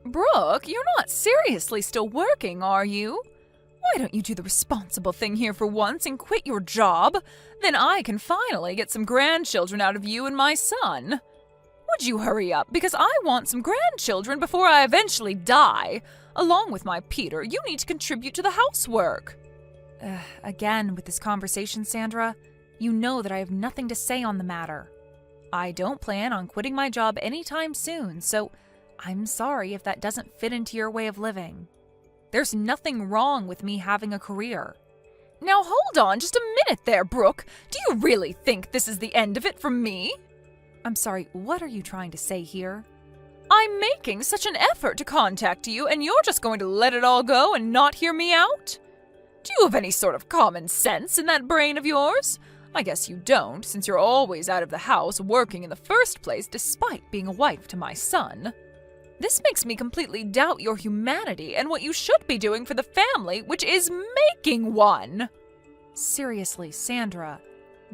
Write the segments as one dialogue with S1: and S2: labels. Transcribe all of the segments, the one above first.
S1: Brooke, you're not seriously still working, are you? Why don't you do the responsible thing here for once and quit your job? Then I can finally get some grandchildren out of you and my son. Would you hurry up, because I want some grandchildren before I eventually die. Along with my Peter, you need to contribute to the housework. Again, with this conversation, Sandra, you know that I have nothing to say on the matter. I don't plan on quitting my job anytime soon, so I'm sorry if that doesn't fit into your way of living. There's nothing wrong with me having a career. Now hold on just a minute there, Brooke. Do you really think this is the end of it for me? I'm sorry, what are you trying to say here? I'm making such an effort to contact you, and you're just going to let it all go and not hear me out? Do you have any sort of common sense in that brain of yours? I guess you don't, since you're always out of the house working in the first place despite being a wife to my son. This makes me completely doubt your humanity and what you should be doing for the family, which is making one. Seriously, Sandra,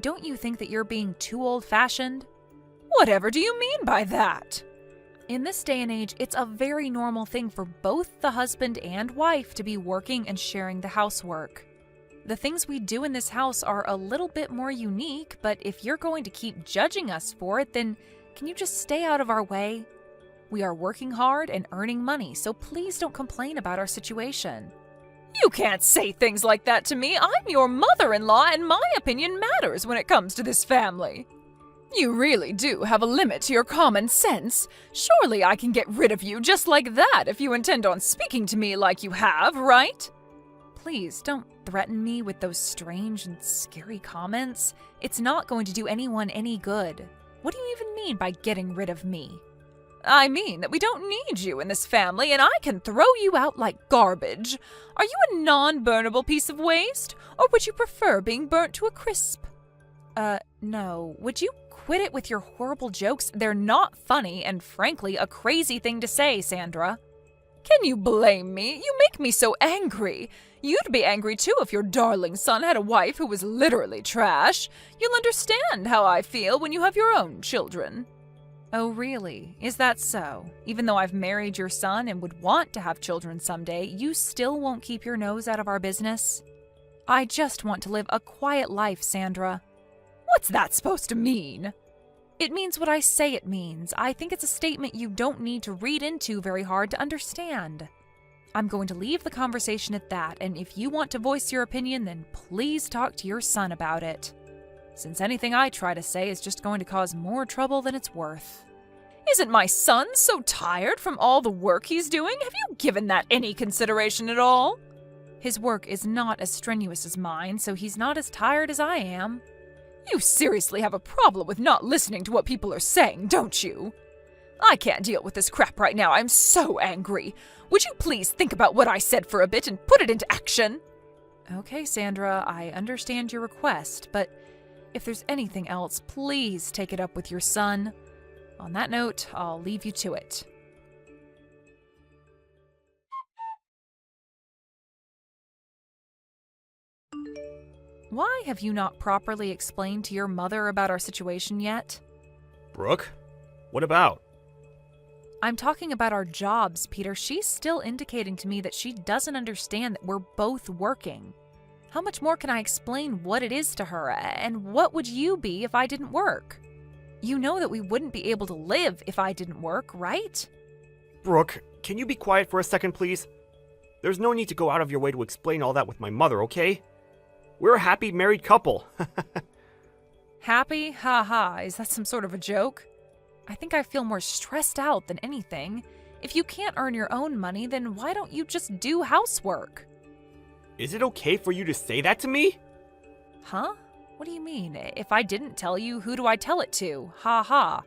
S1: don't you think that you're being too old-fashioned? Whatever do you mean by that? In this day and age, it's a very normal thing for both the husband and wife to be working and sharing the housework. The things we do in this house are a little bit more unique, but if you're going to keep judging us for it, then can you just stay out of our way? We are working hard and earning money, so please don't complain about our situation. You can't say things like that to me. I'm your mother-in-law, and my opinion matters when it comes to this family. You really do have a limit to your common sense. Surely I can get rid of you just like that if you intend on speaking to me like you have, right? Please don't threaten me with those strange and scary comments. It's not going to do anyone any good. What do you even mean by getting rid of me? I mean that we don't need you in this family, and I can throw you out like garbage. Are you a non-burnable piece of waste, or would you prefer being burnt to a crisp? No. Would you quit it with your horrible jokes? They're not funny, and frankly, a crazy thing to say, Sandra. Can you blame me? You make me so angry. You'd be angry too if your darling son had a wife who was literally trash. You'll understand how I feel when you have your own children. Oh, really? Is that so? Even though I've married your son and would want to have children someday, you still won't keep your nose out of our business? I just want to live a quiet life, Sandra. What's that supposed to mean? It means what I say it means. I think it's a statement you don't need to read into very hard to understand. I'm going to leave the conversation at that, and if you want to voice your opinion, then please talk to your son about it. Since anything I try to say is just going to cause more trouble than it's worth. Isn't my son so tired from all the work he's doing? Have you given that any consideration at all? His work is not as strenuous as mine, so he's not as tired as I am. You seriously have a problem with not listening to what people are saying, don't you? I can't deal with this crap right now. I'm so angry. Would you please think about what I said for a bit and put it into action? Okay, Sandra, I understand your request, but if there's anything else, please take it up with your son. On that note, I'll leave you to it. Why have you not properly explained to your mother about our situation yet?
S2: Brooke? What about?
S1: I'm talking about our jobs, Peter. She's still indicating to me that she doesn't understand that we're both working. How much more can I explain what it is to her, and what would you be if I didn't work? You know that we wouldn't be able to live if I didn't work, right?
S2: Brooke, can you be quiet for a second, please? There's no need to go out of your way to explain all that with my mother, okay? We're a happy married couple.
S1: Happy? Ha ha. Is that some sort of a joke? I think I feel more stressed out than anything. If you can't earn your own money, then why don't you just do housework?
S2: Is it okay for you to say that to me?
S1: Huh? What do you mean? If I didn't tell you, who do I tell it to? Ha ha.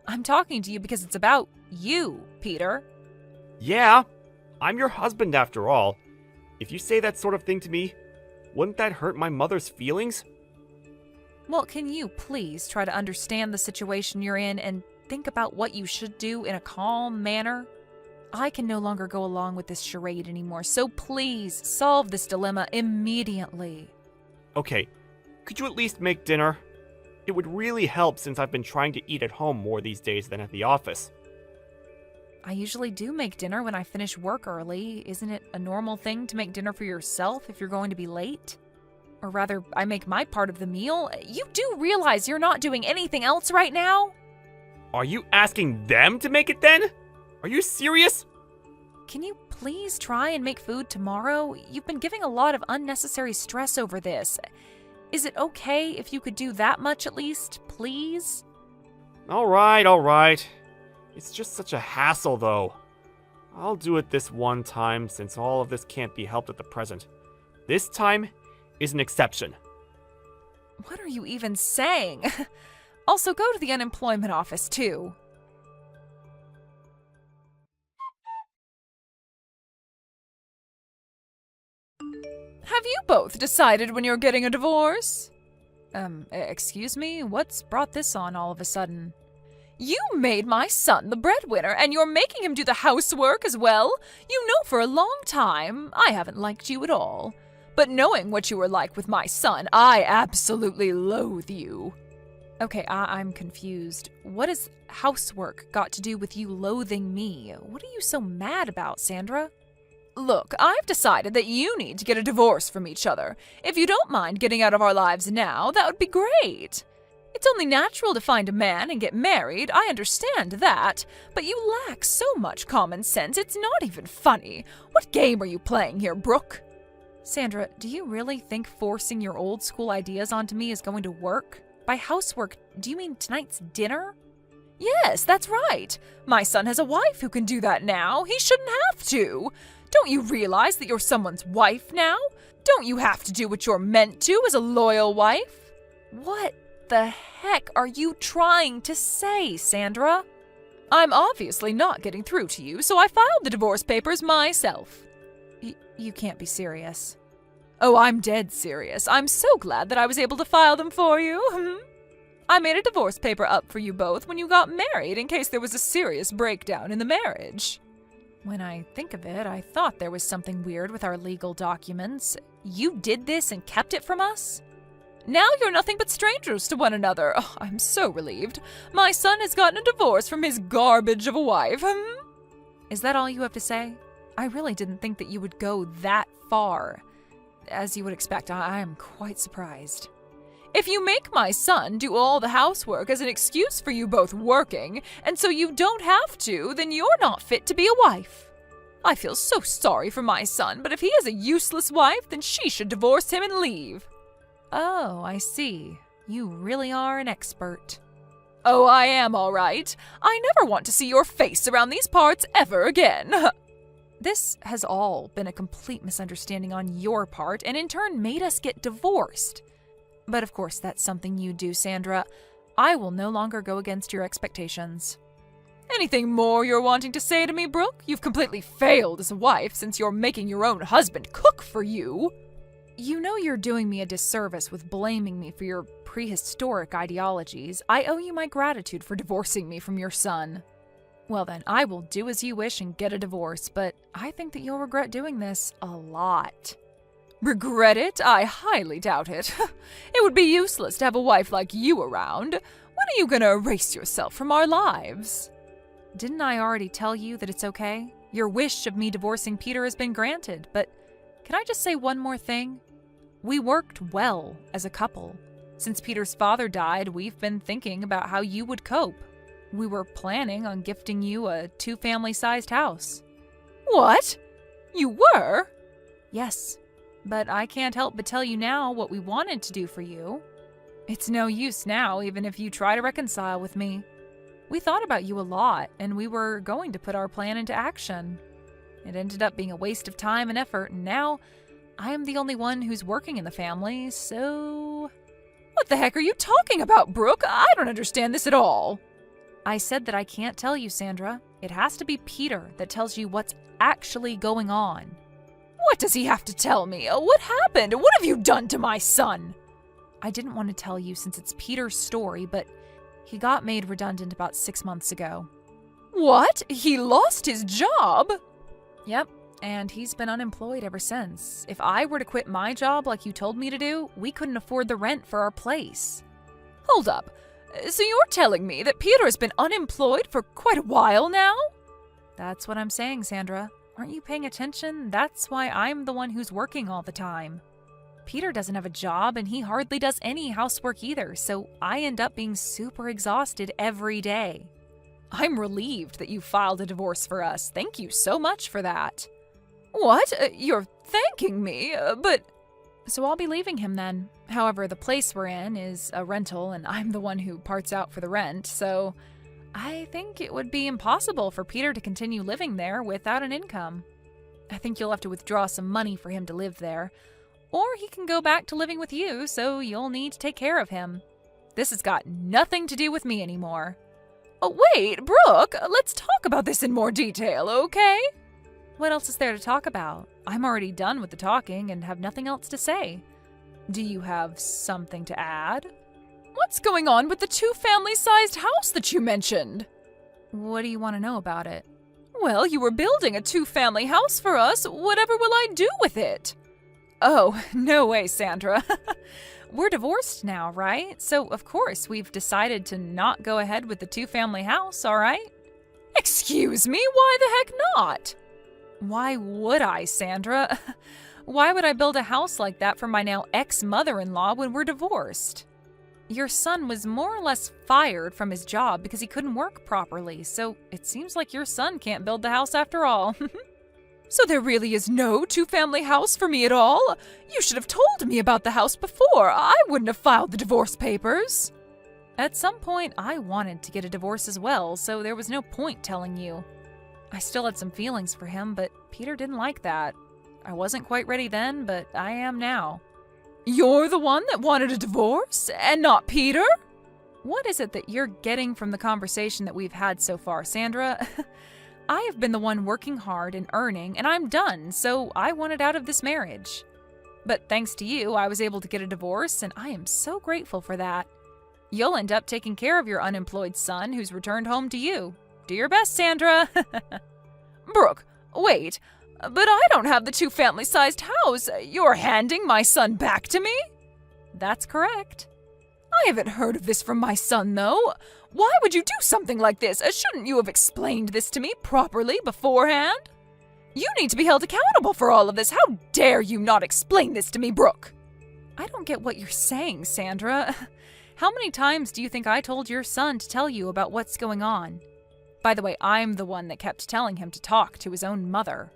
S1: I'm talking to you because it's about you, Peter.
S2: Yeah, I'm your husband after all. If you say that sort of thing to me, wouldn't that hurt my mother's feelings?
S1: Well, can you please try to understand the situation you're in and think about what you should do in a calm manner? I can no longer go along with this charade anymore, so please solve this dilemma immediately.
S2: Okay, could you at least make dinner? It would really help since I've been trying to eat at home more these days than at the office.
S1: I usually do make dinner when I finish work early. Isn't it a normal thing to make dinner for yourself if you're going to be late? Or rather, I make my part of the meal. You do realize you're not doing anything else right now?
S2: Are you asking them to make it then? Are you serious?
S1: Can you please try and make food tomorrow? You've been giving a lot of unnecessary stress over this. Is it okay if you could do that much at least, please?
S2: All right. It's just such a hassle, though. I'll do it this one time since all of this can't be helped at the present. This time is an exception.
S1: What are you even saying? Also, go to the unemployment office, too. Have you both decided when you're getting a divorce? Excuse me? What's brought this on all of a sudden? You made my son the breadwinner, and you're making him do the housework as well? You know for a long time I haven't liked you at all. But knowing what you were like with my son, I absolutely loathe you. Okay, I'm confused. What has housework got to do with you loathing me? What are you so mad about, Sandra? Look, I've decided that you need to get a divorce from each other. If you don't mind getting out of our lives now, that would be great. It's only natural to find a man and get married, I understand that. But you lack so much common sense, it's not even funny. What game are you playing here, Brooke? Sandra, do you really think forcing your old school ideas onto me is going to work? By housework, do you mean tonight's dinner? Yes, that's right. My son has a wife who can do that now. He shouldn't have to. Don't you realize that you're someone's wife now? Don't you have to do what you're meant to as a loyal wife? What the heck are you trying to say, Sandra? I'm obviously not getting through to you, so I filed the divorce papers myself. You can't be serious. Oh, I'm dead serious. I'm so glad that I was able to file them for you. I made a divorce paper up for you both when you got married in case there was a serious breakdown in the marriage. When I think of it, I thought there was something weird with our legal documents. You did this and kept it from us? Now you're nothing but strangers to one another. Oh, I'm so relieved. My son has gotten a divorce from his garbage of a wife. Is that all you have to say? I really didn't think that you would go that far. As you would expect, I am quite surprised. If you make my son do all the housework as an excuse for you both working, and so you don't have to, then you're not fit to be a wife. I feel so sorry for my son, but if he has a useless wife, then she should divorce him and leave. Oh, I see. You really are an expert. Oh, I am all right. I never want to see your face around these parts ever again. This has all been a complete misunderstanding on your part, and in turn made us get divorced. But of course, that's something you do, Sandra. I will no longer go against your expectations. Anything more you're wanting to say to me, Brooke? You've completely failed as a wife since you're making your own husband cook for you. You know you're doing me a disservice with blaming me for your prehistoric ideologies. I owe you my gratitude for divorcing me from your son. Well then, I will do as you wish and get a divorce, but I think that you'll regret doing this a lot. Regret it? I highly doubt it. It would be useless to have a wife like you around. When are you gonna erase yourself from our lives? Didn't I already tell you that it's okay? Your wish of me divorcing Peter has been granted, but can I just say one more thing? We worked well as a couple. Since Peter's father died, we've been thinking about how you would cope. We were planning on gifting you a 2-family-sized house. What? You were? Yes. But I can't help but tell you now what we wanted to do for you. It's no use now, even if you try to reconcile with me. We thought about you a lot, and we were going to put our plan into action. It ended up being a waste of time and effort, and now I am the only one who's working in the family, so... What the heck are you talking about, Brooke? I don't understand this at all. I said that I can't tell you, Sandra. It has to be Peter that tells you what's actually going on. What does he have to tell me? What happened? What have you done to my son? I didn't want to tell you since it's Peter's story, but he got made redundant about 6 months ago. What? He lost his job? Yep, and he's been unemployed ever since. If I were to quit my job like you told me to do, we couldn't afford the rent for our place. Hold up. So you're telling me that Peter has been unemployed for quite a while now? That's what I'm saying, Sandra. Aren't you paying attention? That's why I'm the one who's working all the time. Peter doesn't have a job and he hardly does any housework either, so I end up being super exhausted every day. I'm relieved that you filed a divorce for us. Thank you so much for that. What? You're thanking me? But... So I'll be leaving him then. However, the place we're in is a rental and I'm the one who parts out for the rent, so I think it would be impossible for Peter to continue living there without an income. I think you'll have to withdraw some money for him to live there, or he can go back to living with you, so you'll need to take care of him. This has got nothing to do with me anymore. Oh, wait, Brooke, let's talk about this in more detail, okay? What else is there to talk about? I'm already done with the talking and have nothing else to say. Do you have something to add? What's going on with the 2-family-sized house that you mentioned? What do you want to know about it? Well, you were building a 2-family house for us. Whatever will I do with it? Oh, no way, Sandra. We're divorced now, right? So, of course, we've decided to not go ahead with the 2-family house, all right? Excuse me, why the heck not? Why would I, Sandra? Why would I build a house like that for my now ex-mother-in-law when we're divorced? Your son was more or less fired from his job because he couldn't work properly, so it seems like your son can't build the house after all. So there really is no 2-family house for me at all? You should have told me about the house before. I wouldn't have filed the divorce papers. At some point, I wanted to get a divorce as well, so there was no point telling you. I still had some feelings for him, but Peter didn't like that. I wasn't quite ready then, but I am now. You're the one that wanted a divorce, and not Peter? What is it that you're getting from the conversation that we've had so far, Sandra? I have been the one working hard and earning, and I'm done, so I wanted out of this marriage. But thanks to you, I was able to get a divorce, and I am so grateful for that. You'll end up taking care of your unemployed son who's returned home to you. Do your best, Sandra. Brooke, wait, but I don't have the 2-family-sized house. You're handing my son back to me? That's correct. I haven't heard of this from my son, though. Why would you do something like this? Shouldn't you have explained this to me properly beforehand? You need to be held accountable for all of this. How dare you not explain this to me, Brooke? I don't get what you're saying, Sandra. How many times do you think I told your son to tell you about what's going on? By the way, I'm the one that kept telling him to talk to his own mother.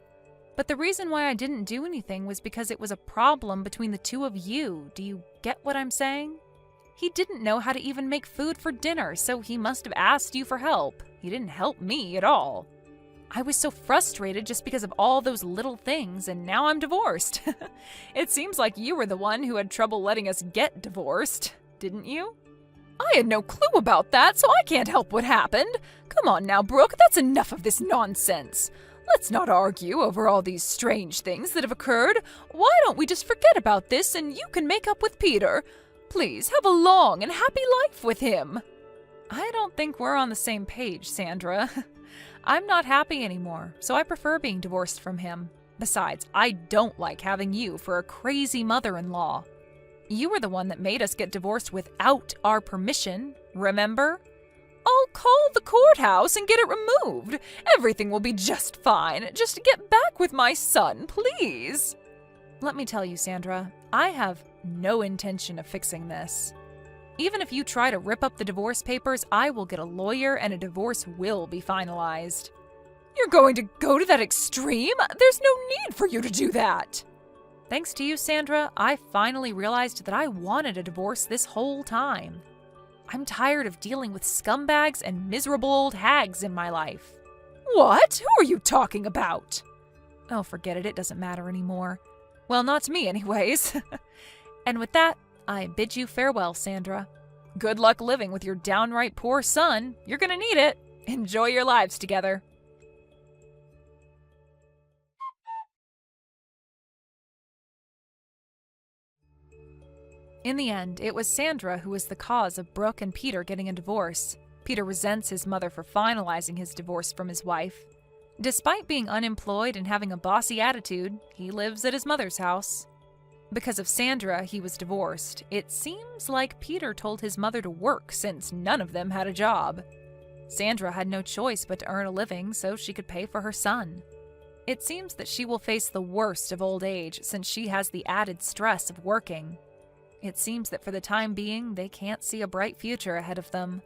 S1: But the reason why I didn't do anything was because it was a problem between the two of you. Do you get what I'm saying? He didn't know how to even make food for dinner, so he must have asked you for help. He didn't help me at all. I was so frustrated just because of all those little things, and now I'm divorced. It seems like you were the one who had trouble letting us get divorced, didn't you? I had no clue about that, so I can't help what happened. Come on now, Brooke, that's enough of this nonsense. Let's not argue over all these strange things that have occurred. Why don't we just forget about this and you can make up with Peter? Please, have a long and happy life with him. I don't think we're on the same page, Sandra. I'm not happy anymore, so I prefer being divorced from him. Besides, I don't like having you for a crazy mother-in-law. You were the one that made us get divorced without our permission, remember? I'll call the courthouse and get it removed. Everything will be just fine. Just get back with my son, please. Let me tell you, Sandra, I have no intention of fixing this. Even if you try to rip up the divorce papers, I will get a lawyer and a divorce will be finalized. You're going to go to that extreme? There's no need for you to do that. Thanks to you, Sandra, I finally realized that I wanted a divorce this whole time. I'm tired of dealing with scumbags and miserable old hags in my life. What? Who are you talking about? Oh, forget it. It doesn't matter anymore. Well, not to me anyways. And with that, I bid you farewell, Sandra. Good luck living with your downright poor son. You're gonna need it. Enjoy your lives together. In the end, it was Sandra who was the cause of Brooke and Peter getting a divorce. Peter resents his mother for finalizing his divorce from his wife. Despite being unemployed and having a bossy attitude, he lives at his mother's house. Because of Sandra, he was divorced. It seems like Peter told his mother to work since none of them had a job. Sandra had no choice but to earn a living so she could pay for her son. It seems that she will face the worst of old age since she has the added stress of working. It seems that for the time being, they can't see a bright future ahead of them.